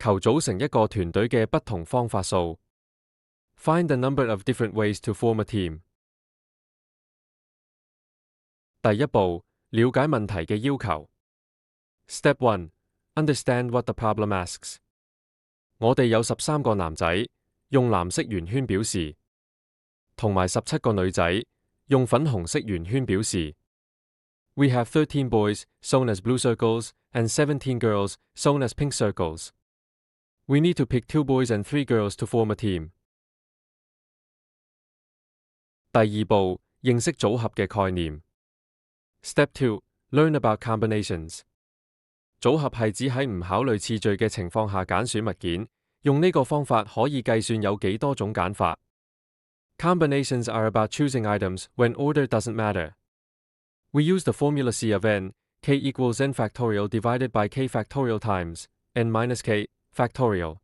求組成一個團隊嘅不同方法數。Find the number of different ways to form a team. 第一步，了解問題嘅要求。Step 1. Understand what the problem asks. 我哋有13個男仔，用藍色圓圈表示，同埋17個女仔，用粉紅色圓圈表示。We have 13 boys, shown as blue circles, and 17 girls, shown as pink circles. We need to pick 2 boys and 3 girls to form a team. 第二步，認識組合嘅概念。Step 2. Learn about combinations. 組合係指喺唔考慮次序嘅情況下揀選物件，用呢個方法可以計算有幾多種揀法。Combinations are about choosing items when order doesn't matter. We use the formula C of n, k equals n factorial divided by k factorial times n minus k factorial.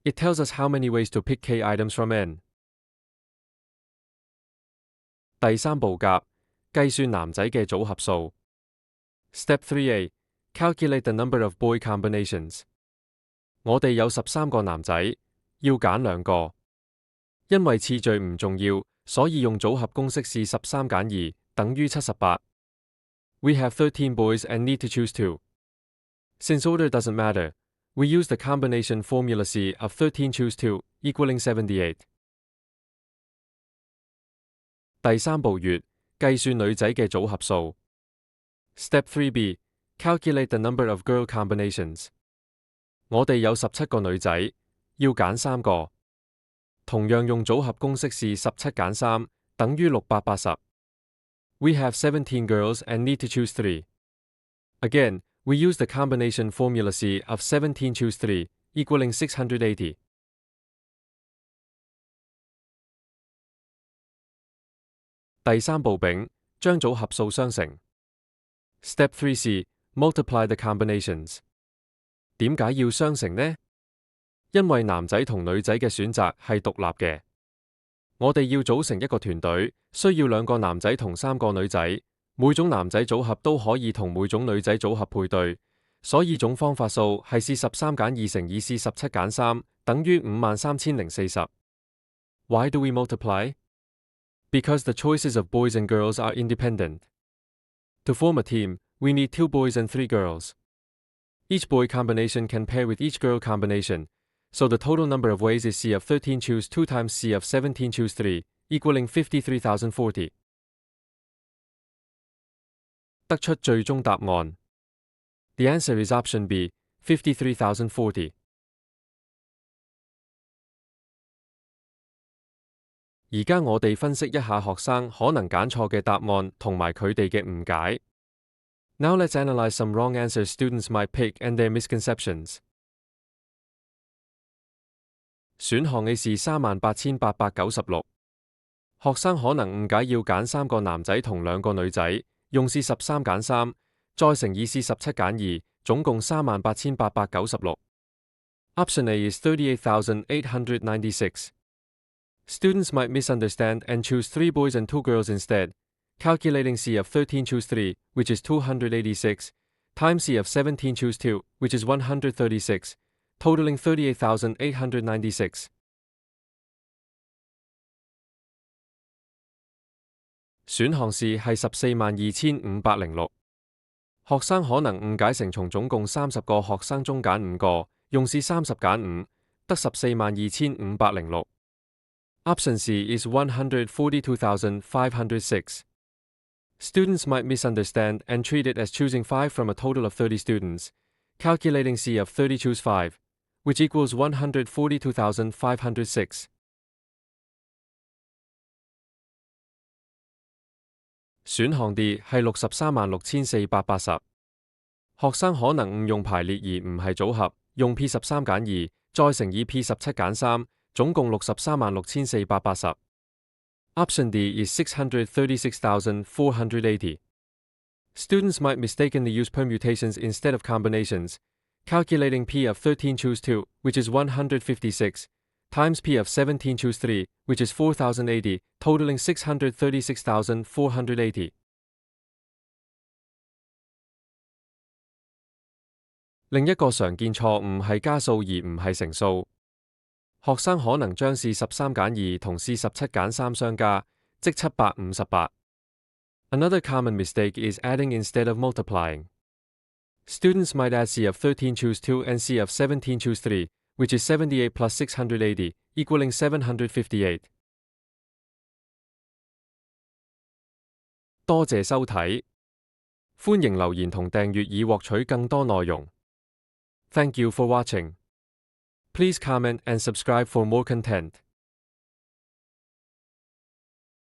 It tells us how many ways to pick k items from n. 第三步夾，計算男仔嘅組合數。Step 3a. Calculate the number of boy combinations. 我哋有13個男仔，要揀2個。因為次序唔重要，所以用組合公式是13減2等於78。We have 13 boys and need to choose 2. Since order doesn't matter, we use the combination formula C of 13 choose 2 equaling 78. 第三步穴，計算女仔嘅組合數。Step 3b. Calculate the number of girl combinations. 我哋有17個女仔，要揀3個。同樣用組合公式是17減3等於680。We have 17 girls and need to choose 3. Again, we use the combination formula C of 17 choose 3 equaling 680. 第三步丙，將組合數相乘。Step 3c. Multiply the combinations. 點解要相乘呢？因為男仔同女仔嘅選擇係獨立嘅。我哋要組成一個團隊，需要2個男仔同3個女仔，每種男仔組合都可以同每種女仔組合配對，所以總方法數係是13減2乘以是17減3等於53040。Why do we multiply? Because the choices of boys and girls are independent. To form a team, we need 2 boys and 3 girls. Each boy combination can pair with each girl combination, so the total number of ways is C of 13 choose 2 times C of 17 choose 3, equaling 53,040. 得出最終答案。The answer is option B, 53,040. 而家我哋分析一下學生可能揀錯嘅答案同埋佢哋嘅誤解。Now let's analyze some wrong answers students might pick and their misconceptions. 選項 A 是38,896。學生可能誤解要揀3個男仔同2個女仔，用是13減3，再乘以是17減2，總共38,896。Option A is 38,896. Students might misunderstand and choose 3 boys and 2 girls instead, calculating C of 13 choose 3, which is 286, times C of 17 choose 2, which is 136, totaling 38,896. 選項 C 係142506。學生可能誤解成從總共30個學生中揀5個，用是30減5，得142506。Option C is 142,506. Students might misunderstand and treat it as choosing 5 from a total of 30 students, calculating C of 30 choose 5, which equals 142,506. 選項 D 係636480。學生可能誤用排列而唔係組合，用 P13減2，再乘以 P17減3，總共636480。Option D is 636,480. Students might mistakenly use permutations instead of combinations, calculating P of 13 choose 2, which is 156, times P of 17 choose 3, which is 4,080, totaling 636,480. 另一個常見錯誤係加數而唔係乘數。學生可能將是13減2同是17減3相加，即758。Another common mistake is adding instead of multiplying. Students might add C of 13 choose 2 and C of 17 choose 3, which is 78 plus 680, equaling 758. 多謝收睇，歡迎留言同訂閱以獲取更多內容。Thank you for watching. Please comment and subscribe for more content.